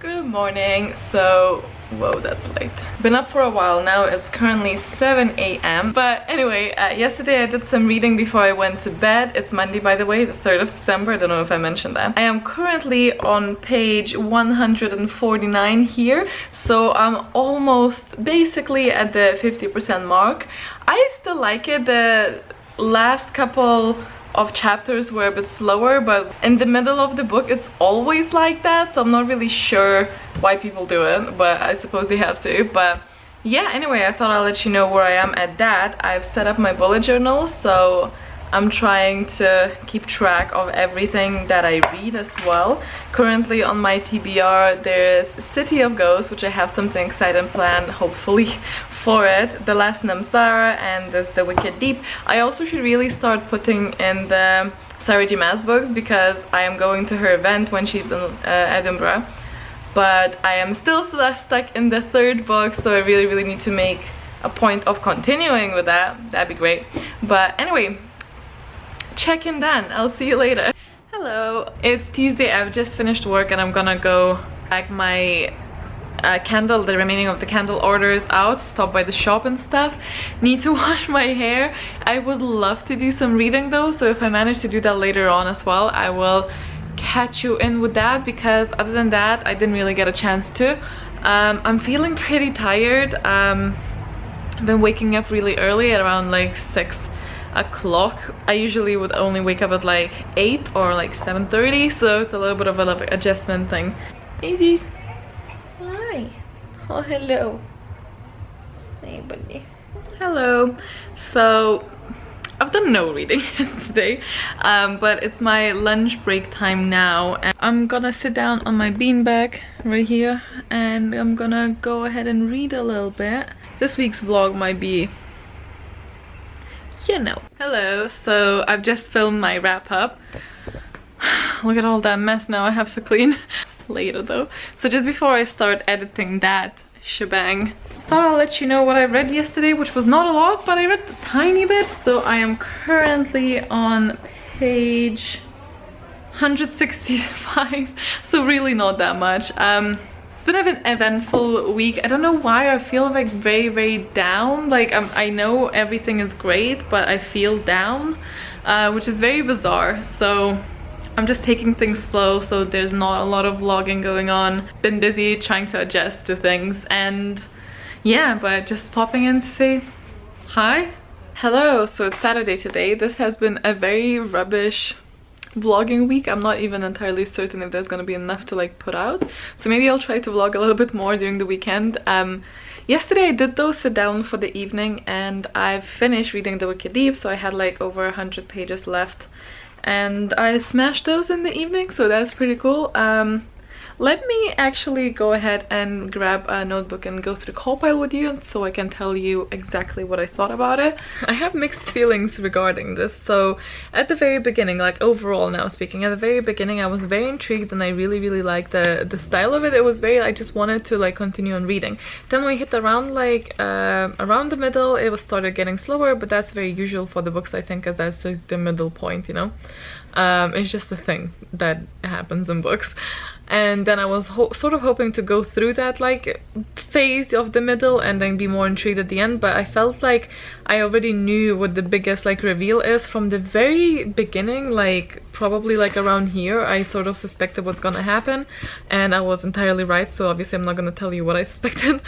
Good morning. So, whoa, that's late. Been up for a while now. It's currently 7 a.m. But anyway, yesterday I did some reading before I went to bed. It's Monday, by the way, the 3rd of September. I don't know if I mentioned that. I am currently on page 149 here. So I'm almost basically at the 50% mark. I still like it. The last couple of chapters were a bit slower, but in the middle of the book it's always like that, so I'm not really sure why people do it, but I suppose they have to. But yeah, anyway, I thought I'll let you know where I am at that. I've set up my bullet journal, so I'm trying to keep track of everything that I read as well. Currently on my TBR there's City of Ghosts, which I have something exciting planned, hopefully, for it. The Last Namsara, and there's The Wicked Deep. I also should really start putting in the Sarah J Maas books, because I am going to her event when she's in Edinburgh. But I am still stuck in the 3rd book, so I really need to make a point of continuing with that. That'd be great. But anyway, check in then. I'll see you later. Hello, it's Tuesday. I've just finished work and I'm gonna go pack my the remaining of the candle orders out, stop by the shop and stuff. Need to wash my hair. I would love to do some reading though, so if I manage to do that later on as well, I will catch you in with that, because other than that I didn't really get a chance to. I'm feeling pretty tired. I've been waking up really early at around like 6 o'clock. I usually would only wake up at like 8 or like 7:30, so it's a little bit of an adjustment thing. Daisies, hi. Oh, hello. Hey, buddy. Hello. So I've done no reading yesterday, but it's my lunch break time now, and I'm gonna sit down on my beanbag right here and I'm gonna go ahead and read a little bit. This week's vlog might be, you know. Hello, so I've just filmed my wrap up. Look at all that mess now I have to clean later though. So just before I start editing that shebang, thought I'll let you know what I read yesterday, which was not a lot, but I read a tiny bit. So I am currently on page 165, so really not that much. It's been an eventful week. I don't know why I feel like very down. Like I know everything is great, but I feel down, which is very bizarre. So I'm just taking things slow, so there's not a lot of vlogging going on. Been busy trying to adjust to things, and yeah, but just popping in to say hi. Hello, so it's Saturday today. This has been a very rubbish vlogging week. I'm not even entirely certain if there's gonna be enough to like put out, so maybe I'll try to vlog a little bit more during the weekend. Yesterday I did though sit down for the evening and I've finished reading The Wicked Deep, so I had like over 100 pages left and I smashed those in the evening, so that's pretty cool. Let me actually go ahead and grab a notebook and go through the call pile with you, so I can tell you exactly what I thought about it. I have mixed feelings regarding this. So at the very beginning, like overall now speaking, at the very beginning I was very intrigued and I really liked the style of it. It was very, I just wanted to like continue on reading. Then when we hit around like around the middle, it was started getting slower, but that's very usual for the books, I think, as that's like the middle point, you know. It's just a thing that happens in books. And then I was sort of hoping to go through that like phase of the middle and then be more intrigued at the end, but I felt like I already knew what the biggest like reveal is from the very beginning. Like probably like around here I sort of suspected what's gonna happen, and I was entirely right, so obviously I'm not gonna tell you what I suspected.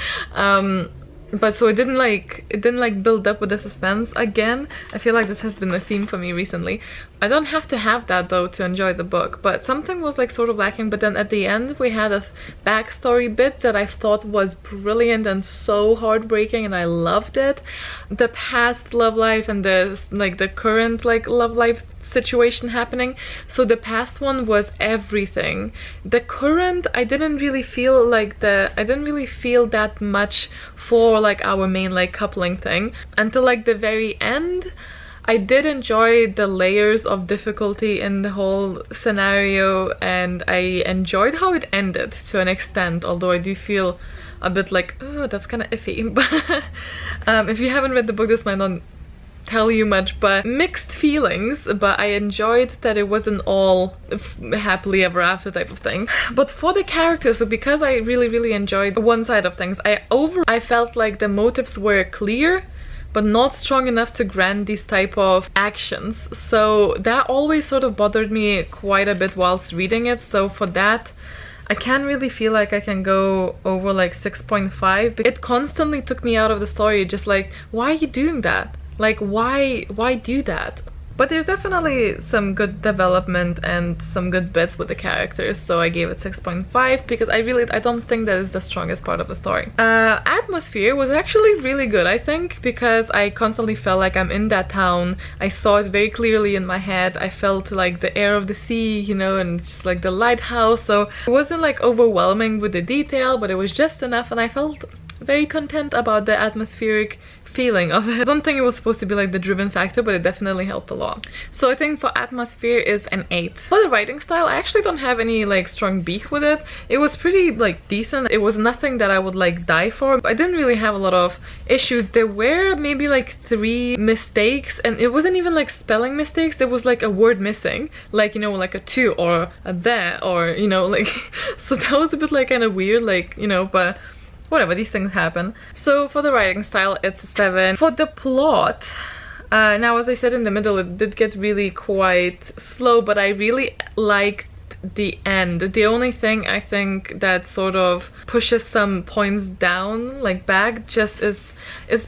But so it didn't like build up with the suspense again. I feel like this has been a theme for me recently. I don't have to have that though to enjoy the book, but something was like sort of lacking. But then at the end we had a backstory bit that I thought was brilliant and so heartbreaking, and I loved it. The past love life and the current like love life situation happening. So the past one was everything. The current, I didn't really feel that much for like our main like coupling thing until like the very end. I did enjoy the layers of difficulty in the whole scenario, and I enjoyed how it ended to an extent, although I do feel a bit like, oh, that's kind of iffy. But if you haven't read the book, this might not tell you much, but mixed feelings. But I enjoyed that it wasn't all happily ever after type of thing. But for the characters, so because I really enjoyed one side of things, I felt like the motives were clear but not strong enough to grant these type of actions. So that always sort of bothered me quite a bit whilst reading it. So for that, I can't really feel like I can go over like 6.5. It constantly took me out of the story, just like, why are you doing that? Like, why do that? But there's definitely some good development and some good bits with the characters, so I gave it 6.5 because I don't think that is the strongest part of the story. Atmosphere was actually really good, I think, because I constantly felt like I'm in that town. I saw it very clearly in my head. I felt like the air of the sea, you know, and just like the lighthouse. So it wasn't like overwhelming with the detail, but it was just enough, and I felt very content about the atmospheric feeling of it. I don't think it was supposed to be like the driven factor, but it definitely helped a lot. So I think for atmosphere is an 8. For the writing style, I actually don't have any like strong beef with it. It was pretty like decent. It was nothing that I would like die for. I didn't really have a lot of issues. There were maybe like 3 mistakes, and it wasn't even like spelling mistakes. There was like a word missing, like, you know, like a to or a the, or, you know, like so that was a bit like kind of weird, like, you know, but whatever, these things happen. So for the writing style, it's a 7. For the plot, now as I said in the middle, it did get really quite slow, but I really liked the end. The only thing I think that sort of pushes some points down, like back, just is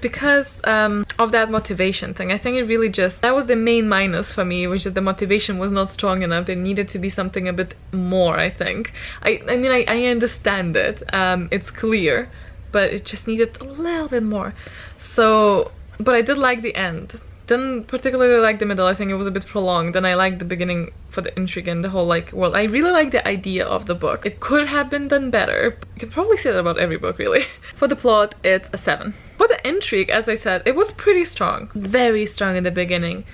because of that motivation thing. I think it really just, that was the main minus for me, which is the motivation was not strong enough. There needed to be something a bit more, I think. I mean, I understand it. It's clear, but it just needed a little bit more. So, but I did like the end. Didn't particularly like the middle. I think it was a bit prolonged. Then I liked the beginning for the intrigue and the whole like world. I really like the idea of the book. It could have been done better. You can probably say that about every book, really. For the plot, it's a 7. For the intrigue, as I said, it was pretty strong. Very strong in the beginning.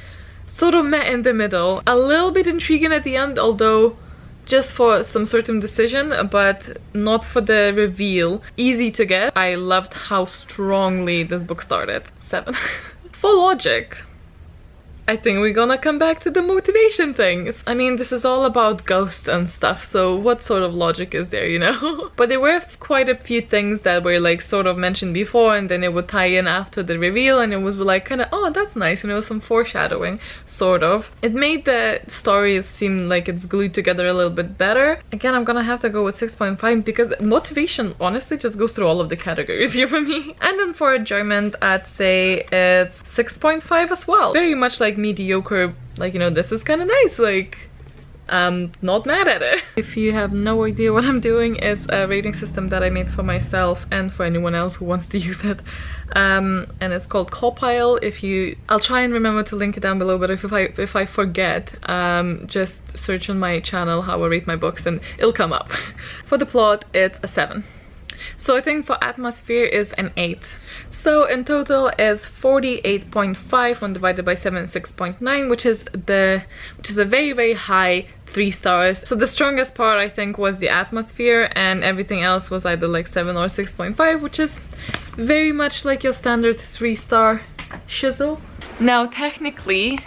Sort of met in the middle. A little bit intriguing at the end, although just for some certain decision, but not for the reveal. Easy to get. I loved how strongly this book started. 7. For logic, I think we're gonna come back to the motivation things. I mean, this is all about ghosts and stuff, so what sort of logic is there, you know? But there were quite a few things that were like sort of mentioned before, and then it would tie in after the reveal, and it was like kind of, oh, that's nice, you know, some foreshadowing, sort of. It made the story seem like it's glued together a little bit better. Again, I'm gonna have to go with 6.5 because motivation honestly just goes through all of the categories here for me. And then for enjoyment, I'd say it's 6.5 as well. Very much like mediocre, like, you know, this is kind of nice, like, I'm not mad at it. If you have no idea what I'm doing, it's a rating system that I made for myself and for anyone else who wants to use it, and it's called Copile. I'll try and remember to link it down below, but if I forget, just search on my channel how I rate my books and it'll come up. For the plot, it's a 7. So I think for atmosphere is an 8. So in total is 48.5 when divided by 7, 6.9, which is a very high 3 stars. So the strongest part I think was the atmosphere, and everything else was either like 7 or 6.5, which is very much like your standard 3-star shizzle. Now technically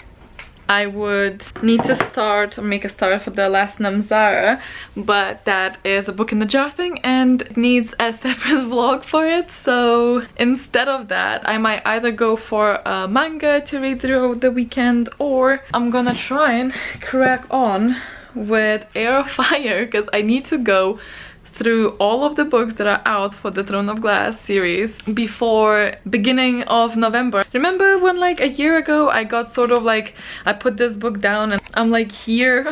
I would need to make a start for the last Namzara, but that is a book in the jar thing and it needs a separate vlog for it. So instead of that, I might either go for a manga to read through the weekend, or I'm gonna try and crack on with Heir of Fire, because I need to go through all of the books that are out for the Throne of Glass series before beginning of November. Remember when like a year ago I got sort of like, I put this book down and I'm like here.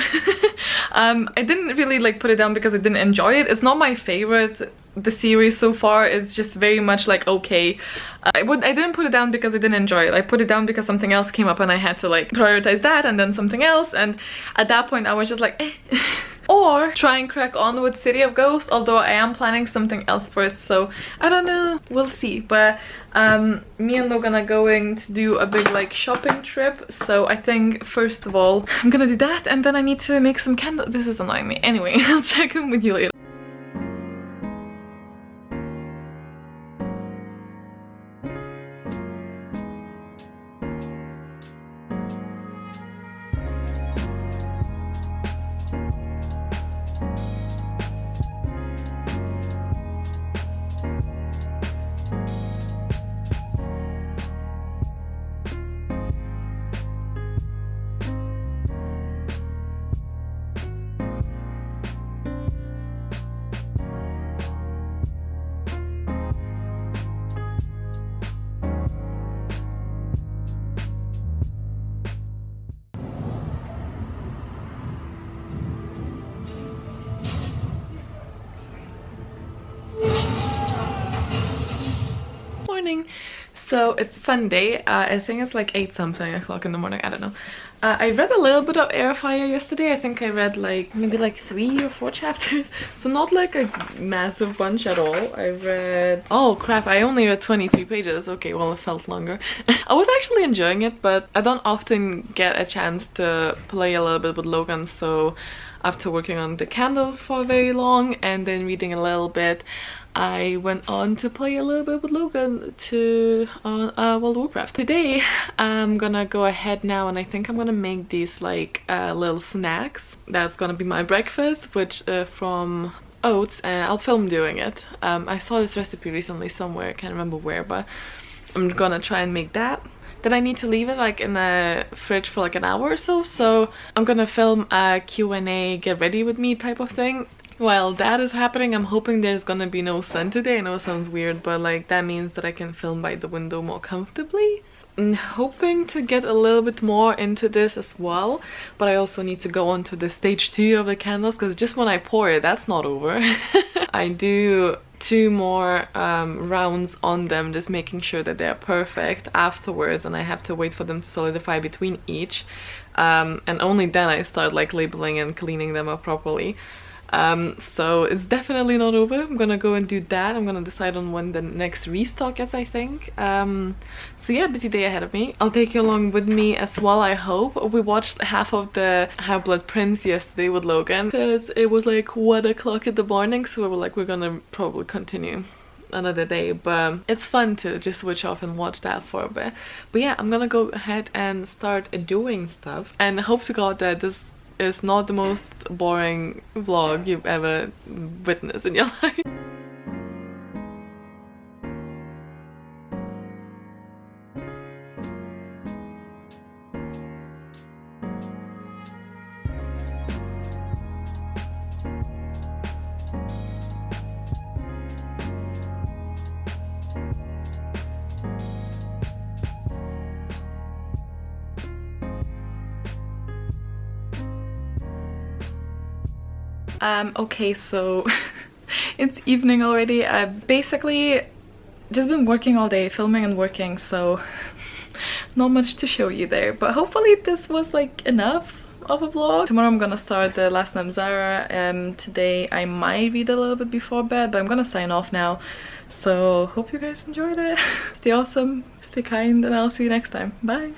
I didn't really like put it down because I didn't enjoy it. It's not my favorite. The series so far is just very much like okay. I didn't put it down because I didn't enjoy it. I put it down because something else came up and I had to like prioritize that and then something else, and at that point I was just like eh. Or try and crack on with City of Ghosts, although I am planning something else for it, so I don't know, we'll see. But me and Logan are going to do a big like shopping trip, so I think first of all I'm gonna do that, and then I need to make some candles. This is annoying me. Anyway, I'll check in with you later. So it's Sunday. I think it's like 8 something o'clock in the morning. I don't know. I read a little bit of Airfire yesterday. I think I read like maybe like 3 or 4 chapters. So not like a massive bunch at all. I read... Oh crap, I only read 23 pages. Okay, well it felt longer. I was actually enjoying it, but I don't often get a chance to play a little bit with Logan. So after working on the candles for very long and then reading a little bit, I went on to play a little bit with Logan on World of Warcraft. Today I'm gonna go ahead now and I think I'm gonna make these like little snacks. That's gonna be my breakfast, which from oats, and I'll film doing it. I saw this recipe recently somewhere, I can't remember where, but I'm gonna try and make that. Then I need to leave it like in the fridge for like an hour or so, so I'm gonna film a Q&A get ready with me type of thing. While that is happening, I'm hoping there's gonna be no sun today. I know it sounds weird, but like that means that I can film by the window more comfortably. I'm hoping to get a little bit more into this as well, but I also need to go on to the stage 2 of the candles, because just when I pour it, that's not over. I do 2 more rounds on them, just making sure that they're perfect afterwards, and I have to wait for them to solidify between each, and only then I start like labeling and cleaning them up properly. So it's definitely not over. I'm gonna go and do that. I'm gonna decide on when the next restock is, I think. So yeah, busy day ahead of me. I'll take you along with me as well, I hope. We watched half of the Half-Blood Prince yesterday with Logan, because it was like 1 o'clock in the morning, so we were like, we're gonna probably continue another day, but it's fun to just switch off and watch that for a bit. But yeah, I'm gonna go ahead and start doing stuff, and hope to God that this is not the most boring vlog you've ever witnessed in your life. Okay, so it's evening already. I've basically just been working all day, filming and working, so not much to show you there, but hopefully this was like enough of a vlog. Tomorrow I'm gonna start the Last Name Zara. Today I might read a little bit before bed, but I'm gonna sign off now. So hope you guys enjoyed it. Stay awesome, stay kind, and I'll see you next time. Bye.